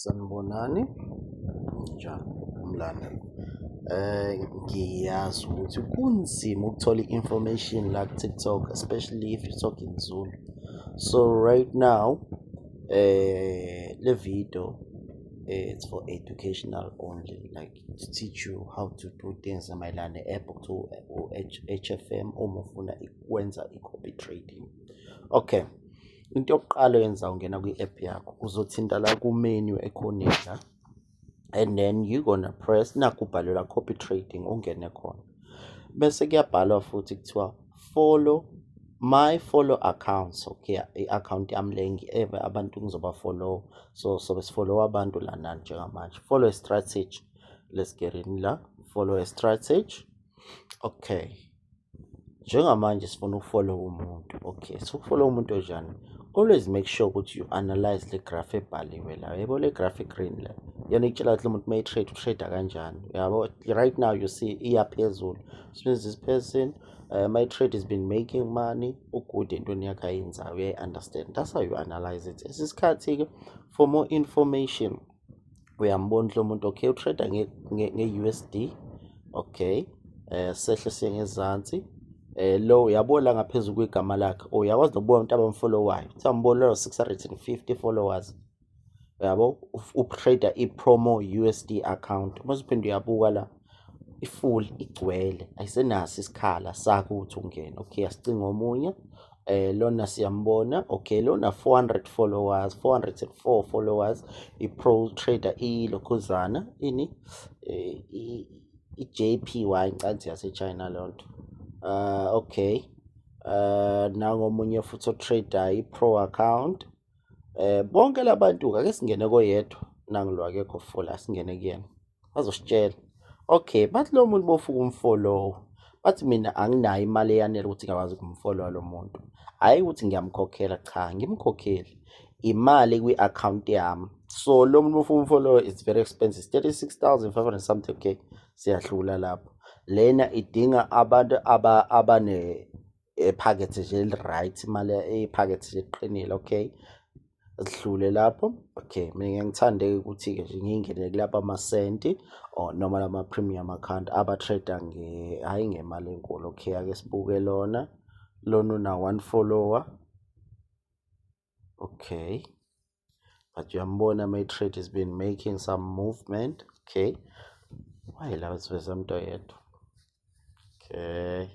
Sanibonani, njani umlando? Ngiyazi ukuthi kunzima ukuthola i-information la ku-TikTok, especially if you're talking Zulu. So right now, the video it's for educational only, like to teach you how to do things mayelana ne-app to HFM uma ufuna ukwenza i-copy trading. Okay. Into yokuqala oyenza ungena kwi-app yakho, uzothinta la ku-menu ekhoneni, and then you're gonna press nakubhalelwa copy trading, ungene khona bese kuyabhalwa futhi kuthiwa follow accounts. Okay, i-account yami le abantu ngizoba-follow, so besifollow abantu lana njengamanje. Follow a strategy, let's get in la, follow a strategy. Okay, njengamanje sifuna ukufollow umuntu. Okay, so ukufollow umuntu onjani? Always make sure ukuthi you analyze the graph ebhaliwe la. Yabo le graphic green la, yana ikutshela ukuthi umuntu may trade kanjani. Yabo right now you see iyaphezulu, which means this person my trade has been making money. Good entweni yakhe ayenzayo, uyayi understand. That's how you analyze it. Isikhathi for more information uyambona lo muntu. Okay, utrade nge-USD. Okay, sehle siye ngezansi. Lo uyabona ngaphezulu kwegama lakhe. Uyakwazi ukubona umuntu abamfollowayo. Sambona 650 followers. Yabo utrader i-promo USD account. Mase uphinde uyabuka la i-full igcwele, ayisenaso isikhala sakho ukuthi ungene. Okay, asicinga omunye. Lona siyambona. Okay, lona 400 followers, 404 followers. I-pro trader ilokhuzana ini i-JPY incansi yase-China lonto. Okay, nangomunye futhi otrader i-pro account. Bonke labantu ake singene koyedwa nangilo akekho full, asingene kuyena azositshela. Okay, bathi lo muntu bofuka umfollow, bathi mina anginayo imali eyanele ukuthi ngakwazi ukumfollowa lo muntu. Hayi ukuthi ngiyamkhokhela, cha ngimkhokheli, imali kwi-account yami. So lo muntu bofuka umfollow, it's very expensive, 36,500 something. Okay, siyadlula lapho. Lena idinga abantu abane package nje right, imali epackage nje eqinile. Okay, sidlule lapho. Okay, mina ngithande ukuthi ke nje ngingene kulapha amasenti or noma lama premium account abatrader hayi ngemali enkulu. Okay, ake sibuke lona una 1 follower. Okay, but uyambona my trade has been making some movement. Okay, why la siveza umuntu oyedwa. Okay,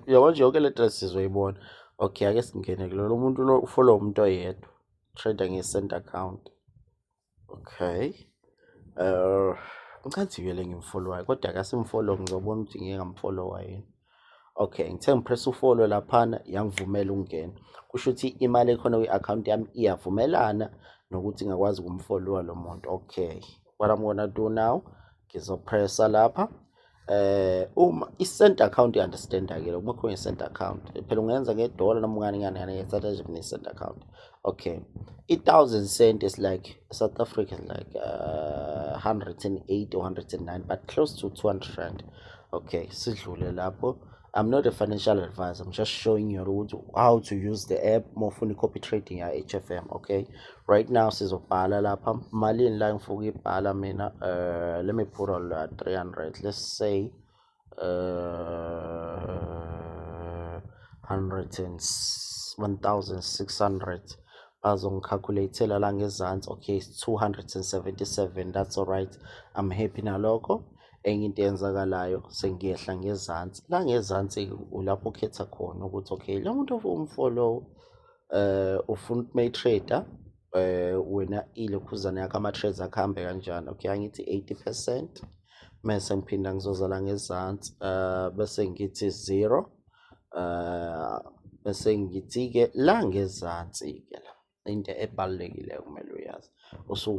yabona nje yonke le dress sizoyibona. Okay, ake singene kulolo muntu lo ufollow umuntu oyedwa, trader nge-cent account. Okay, ngicabanga vele ngimfollowayo kodwa ake simfollow ngizobona ukuthi ngeke ngamfollowa yini. Okay, ngithe ngipress ufollow laphana yangivumela ukungena. Kusho ukuthi imali ekhona kwi-account yami iyavumelana nokuthi ngakwazi ukumfollowa lo muntu. Okay, what I'm gonna do now, ngizopressa lapha. Uma i-cent account understand-ke uma khona i-cent account phela ungenza ngedola noma ngani strategy ne-cent account. Okay, 1,000 cent is like South Africa is like 108 or 109, but close to 200 rand. Okay, sidlule lapho. I'm not a financial advisor, I'm just showing you how to use the app more for copy trading ya HFM. Okay, right now sizobhala lapha malini la ngifuna ukuyibhala mina. Let me put all 300, let's say 1,600 bazongicalculatela la ngezansi. Okay, it's 277, that's all right, I'm happy nalokho. Enye into eyenzakalayo sengiyehla ngezansi la ngezansi ulapho ukhetha khona ukuthi okay lo muntu umfollow ufuna may trader wena ilokhuzana yakho ama-trades akuhambe kanjani. Okay, angithi 80%, mase ngiphinda ngizoza la ngezansi bese ngithi 0, bese ngithi-ke la ngezansi-ke la into ebalulekile kumele uyazi,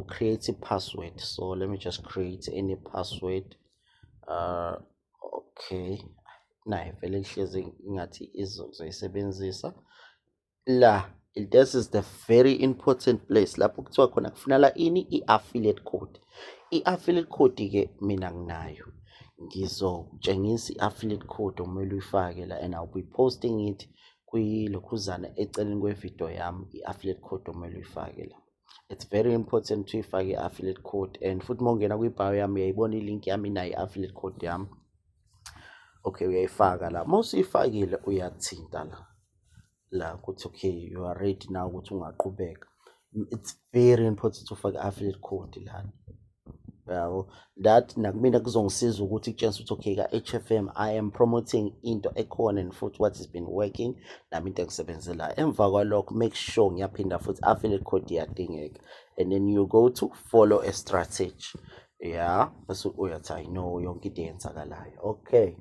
create i-password. So let me just create any password. Okay, naye vele ihlezi ngathi izoyisebenzisa la. This is the very important place lapho kuthiwa khona kufunala ini, i-affiliate code. I-affiliate code ke mina nginayo, ngizotshengisa i-affiliate code omele uyifake la, and I'll be posting it kwilokhuzana eceleni kwevideo yami. I-affiliate code omele uyifake la, It's very important to uyifake i-affiliate code, and futhi uma ungena kwibhayo yami uyayibona ilink yami inayo i-affiliate code yami. Okay, uyayifaka la. Uma usuyifakile uyathinta la ukuthi okay, you are ready now ukuthi ungaqhubeka. It's very important ufake i-affiliate code lana. Yabo, that nakumina kuzongisiza ukuthi kutshengise ukuthi okay ka-HFM I am promoting into ekhona and futhi what has been working nami into engisebenzelayo. Emva kwalokho make sure ngiyaphinda futhi affiliate code iyadingeka, and then you go to follow a strategy. Yeah, bese uyathi I know yonke into eyenzakalayo. Okay,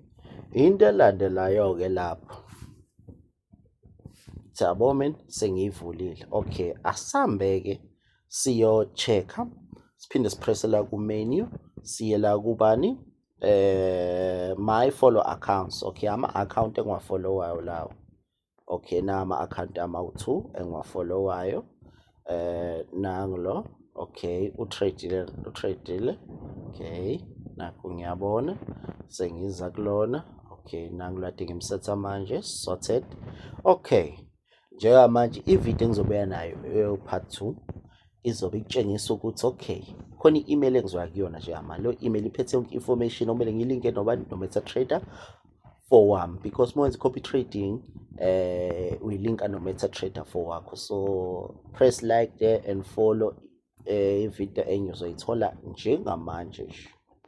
into elandelayo ke lapho Thabo men sengiyivulile. Okay, asambe-ke siyo-check-a, siphinde sipresse la ku-menu, siye la kubani, my follow accounts. Okay, ama-account engiwafollowayo lawo. Okay, na ama-account ama-2 engiwafollowayo. Nangulo. Okay, utradile. Okay, nakho ngiyabona sengiza kulona. Okay, nangulo ade ngimsetha manje sorted. Okay, njengamanje ivideo engizobuya nayo part 2 izobe ikutshengisa ukuthi okay khona i-email engizoya kuyona njengamanje. Lo email iphethe yonke information okumele ngiyilinke no-MetaTrader for wami, because uma wenza copy trading uyilinka no-MetaTrader for wakho. So press like there and follow ivideo enye uzoyithola njengamanje.